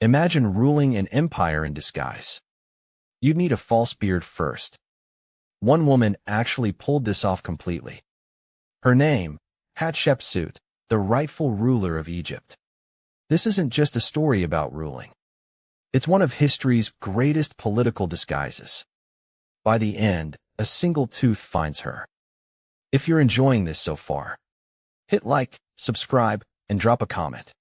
Imagine ruling an empire in disguise. You'd need a false beard first. One woman actually pulled this off completely. Her name, Hatshepsut, the rightful ruler of Egypt. This isn't just a story about ruling. It's one of history's greatest political disguises. By the end, a single tooth finds her. If you're enjoying this so far, hit like, subscribe, and drop a comment.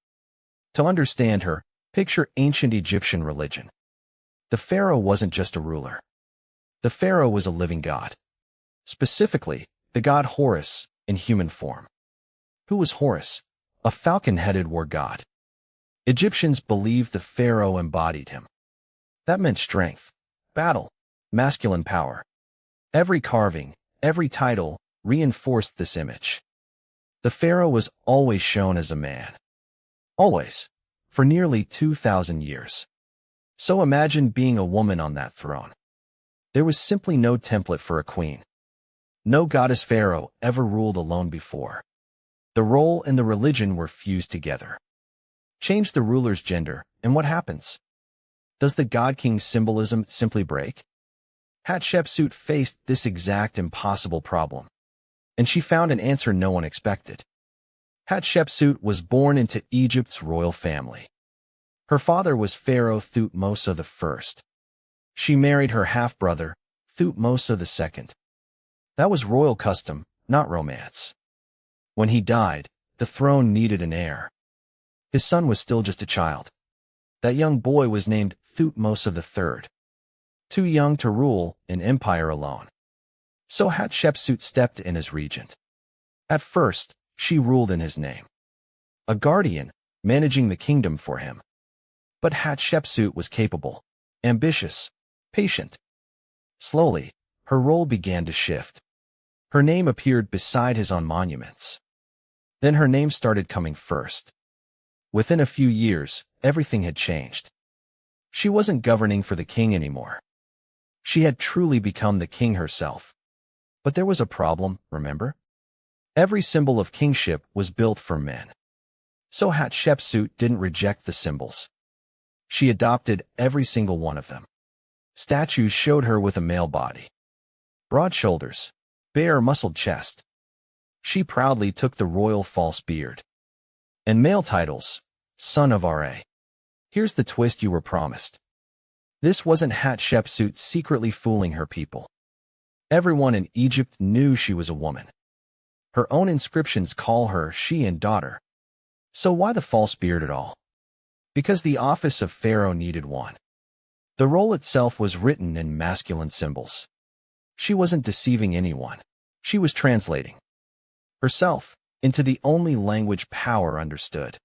To understand her, picture ancient Egyptian religion. The pharaoh wasn't just a ruler. The pharaoh was a living god. Specifically, the god Horus in human form. Who was Horus? A falcon-headed war god. Egyptians believed the pharaoh embodied him. That meant strength, battle, masculine power. Every carving, every title reinforced this image. The pharaoh was always shown as a man. Always. For nearly 2,000 years. So imagine being a woman on that throne. There was simply no template for a queen. No goddess pharaoh ever ruled alone before. The role and the religion were fused together. Change the ruler's gender, and what happens? Does the god-king symbolism simply break? Hatshepsut faced this exact impossible problem. And she found an answer no one expected. Hatshepsut was born into Egypt's royal family. Her father was Pharaoh Thutmose I. She married her half-brother, Thutmose II. That was royal custom, not romance. When he died, the throne needed an heir. His son was still just a child. That young boy was named Thutmose III. Too young to rule an empire alone. So Hatshepsut stepped in as regent. At first, she ruled in his name. A guardian, managing the kingdom for him. But Hatshepsut was capable, ambitious, patient. Slowly, her role began to shift. Her name appeared beside his on monuments. Then her name started coming first. Within a few years, everything had changed. She wasn't governing for the king anymore. She had truly become the king herself. But there was a problem, remember? Every symbol of kingship was built for men. So Hatshepsut didn't reject the symbols. She adopted every single one of them. Statues showed her with a male body. Broad shoulders, bare muscled chest. She proudly took the royal false beard. And male titles, son of Ra. Here's the twist you were promised. This wasn't Hatshepsut secretly fooling her people. Everyone in Egypt knew she was a woman. Her own inscriptions call her she and daughter. So why the false beard at all? Because the office of pharaoh needed one. The role itself was written in masculine symbols. She wasn't deceiving anyone. She was translating herself into the only language power understood.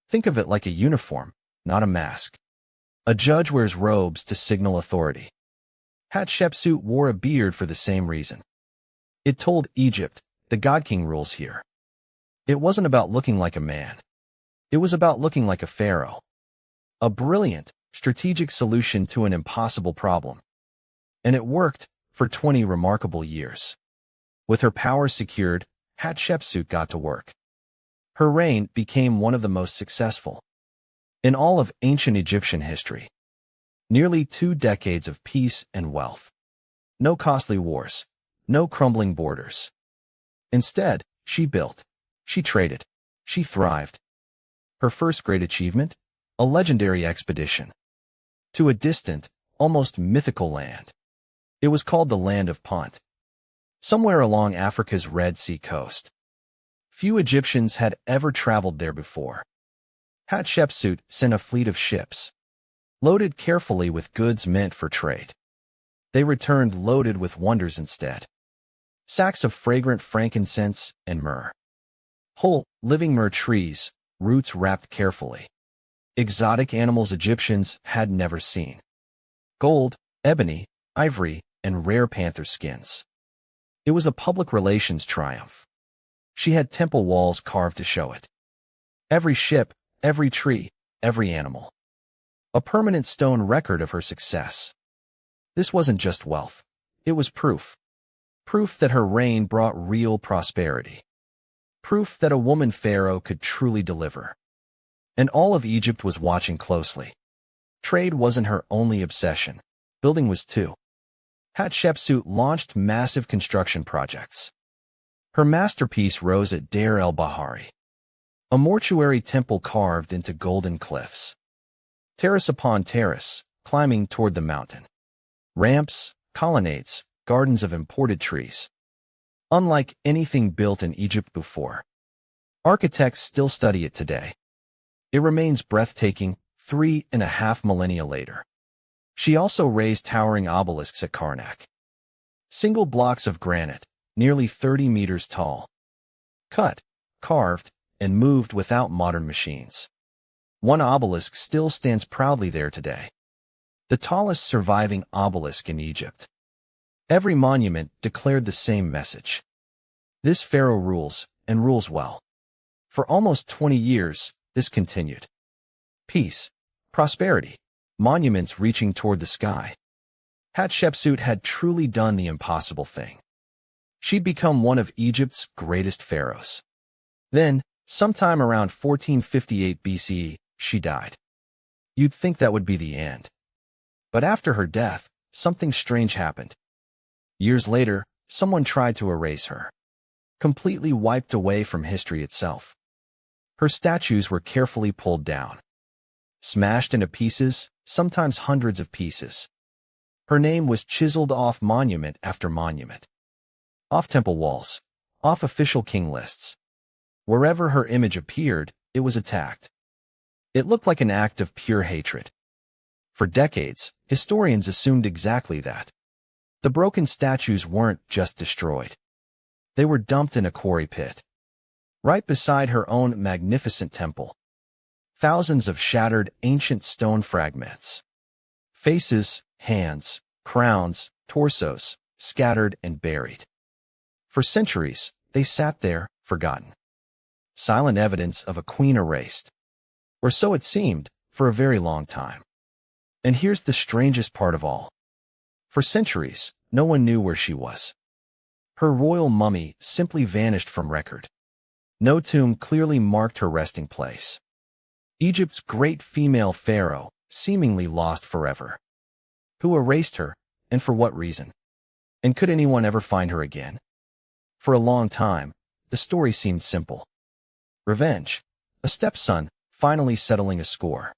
Think of it like a uniform, not a mask. A judge wears robes to signal authority. Hatshepsut wore a beard for the same reason. It told Egypt, the god-king rules here. It wasn't about looking like a man. It was about looking like a pharaoh. A brilliant, strategic solution to an impossible problem. And it worked for 20 remarkable years. With her power secured, Hatshepsut got to work. Her reign became one of the most successful in all of ancient Egyptian history. Nearly 2 decades of peace and wealth. No costly wars, no crumbling borders. Instead, she built, she traded, she thrived. Her first great achievement? A legendary expedition to a distant, almost mythical land. It was called the Land of Punt, somewhere along Africa's Red Sea coast. Few Egyptians had ever traveled there before. Hatshepsut sent a fleet of ships, loaded carefully with goods meant for trade. They returned loaded with wonders instead. Sacks of fragrant frankincense and myrrh. Whole, living myrrh trees, roots wrapped carefully. Exotic animals Egyptians had never seen. Gold, ebony, ivory, and rare panther skins. It was a public relations triumph. She had temple walls carved to show it. Every ship, every tree, every animal. A permanent stone record of her success. This wasn't just wealth. It was proof. Proof that her reign brought real prosperity. Proof that a woman pharaoh could truly deliver. And all of Egypt was watching closely. Trade wasn't her only obsession. Building was too. Hatshepsut launched massive construction projects. Her masterpiece rose at Deir el-Bahari, a mortuary temple carved into golden cliffs. Terrace upon terrace, climbing toward the mountain. Ramps, colonnades, gardens of imported trees. Unlike anything built in Egypt before. Architects still study it today. It remains breathtaking 3.5 millennia later. She also raised towering obelisks at Karnak. Single blocks of granite, nearly 30 meters tall. Cut, carved, and moved without modern machines. One obelisk still stands proudly there today. The tallest surviving obelisk in Egypt. Every monument declared the same message. This pharaoh rules, and rules well. For almost 20 years, this continued. Peace, prosperity, monuments reaching toward the sky. Hatshepsut had truly done the impossible thing. She'd become one of Egypt's greatest pharaohs. Then, sometime around 1458 BCE, she died. You'd think that would be the end. But after her death, something strange happened. Years later, someone tried to erase her. Completely wiped away from history itself. Her statues were carefully pulled down. Smashed into pieces, sometimes hundreds of pieces. Her name was chiseled off monument after monument. Off temple walls, off official king lists. Wherever her image appeared, it was attacked. It looked like an act of pure hatred. For decades, historians assumed exactly that. The broken statues weren't just destroyed. They were dumped in a quarry pit. Right beside her own magnificent temple. Thousands of shattered ancient stone fragments. Faces, hands, crowns, torsos, scattered and buried. For centuries, they sat there, forgotten. Silent evidence of a queen erased. Or so it seemed, for a very long time. And here's the strangest part of all. For centuries, no one knew where she was. Her royal mummy simply vanished from record. No tomb clearly marked her resting place. Egypt's great female pharaoh, seemingly lost forever. Who erased her, and for what reason? And could anyone ever find her again? For a long time, the story seemed simple. Revenge. A stepson, finally settling a score.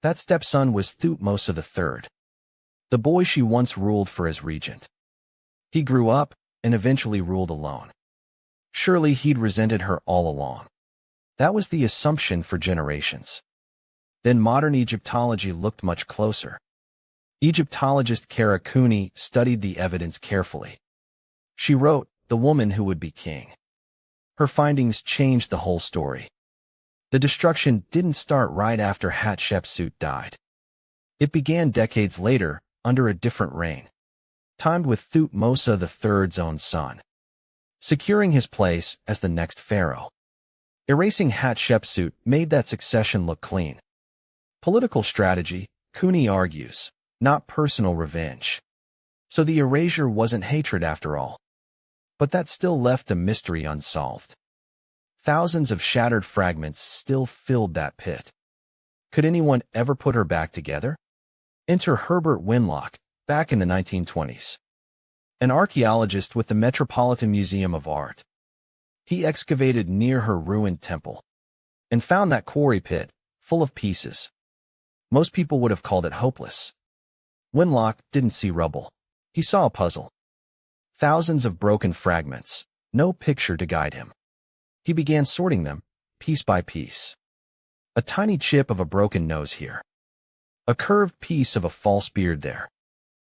That stepson was Thutmose III. The boy she once ruled for as regent. He grew up, and eventually ruled alone. Surely he'd resented her all along. That was the assumption for generations. Then modern Egyptology looked much closer. Egyptologist Kara Cooney studied the evidence carefully. She wrote, "The Woman Who Would Be King." Her findings changed the whole story. The destruction didn't start right after Hatshepsut died. It began decades later, under a different reign, timed with Thutmose III's own son, securing his place as the next pharaoh. Erasing Hatshepsut made that succession look clean. Political strategy, Cooney argues, not personal revenge. So the erasure wasn't hatred after all. But that still left a mystery unsolved. Thousands of shattered fragments still filled that pit. Could anyone ever put her back together? Enter Herbert Winlock, back in the 1920s. An archaeologist with the Metropolitan Museum of Art. He excavated near her ruined temple and found that quarry pit, full of pieces. Most people would have called it hopeless. Winlock didn't see rubble. He saw a puzzle. Thousands of broken fragments, no picture to guide him. He began sorting them, piece by piece. A tiny chip of a broken nose here. A curved piece of a false beard there.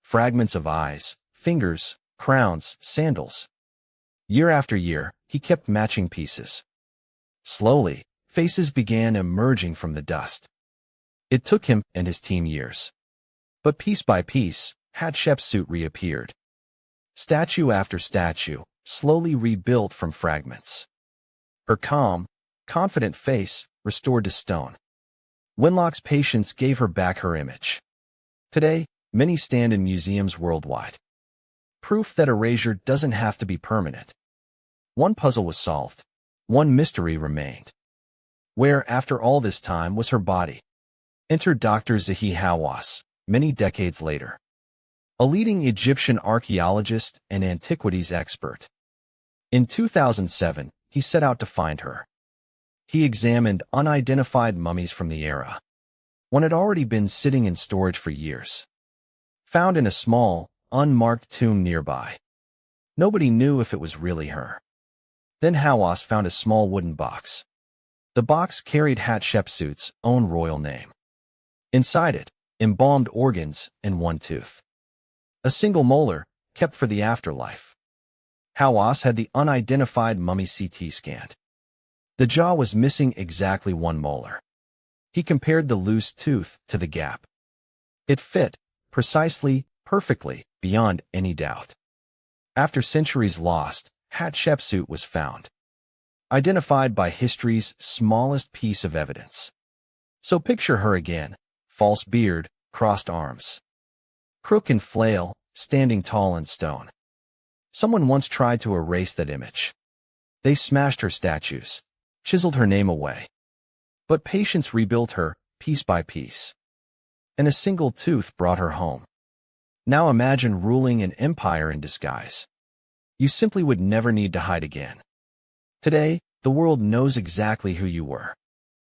Fragments of eyes, fingers, crowns, sandals. Year after year, he kept matching pieces. Slowly, faces began emerging from the dust. It took him and his team years. But piece by piece, Hatshepsut reappeared. Statue after statue, slowly rebuilt from fragments. Her calm, confident face restored to stone. Winlock's patience gave her back her image. Today, many stand in museums worldwide. Proof that erasure doesn't have to be permanent. One puzzle was solved. One mystery remained. Where, after all this time, was her body? Enter Dr. Zahi Hawass, many decades later. A leading Egyptian archaeologist and antiquities expert. In 2007, he set out to find her. He examined unidentified mummies from the era. One had already been sitting in storage for years. Found in a small, unmarked tomb nearby. Nobody knew if it was really her. Then Hawass found a small wooden box. The box carried Hatshepsut's own royal name. Inside it, embalmed organs and one tooth. A single molar, kept for the afterlife. Hawass had the unidentified mummy CT scanned. The jaw was missing exactly one molar. He compared the loose tooth to the gap. It fit, precisely, perfectly, beyond any doubt. After centuries lost, Hatshepsut was found. Identified by history's smallest piece of evidence. So picture her again, false beard, crossed arms. Crook and flail, standing tall in stone. Someone once tried to erase that image. They smashed her statues, chiseled her name away. But patience rebuilt her, piece by piece. And a single tooth brought her home. Now imagine ruling an empire in disguise. You simply would never need to hide again. Today, the world knows exactly who you were.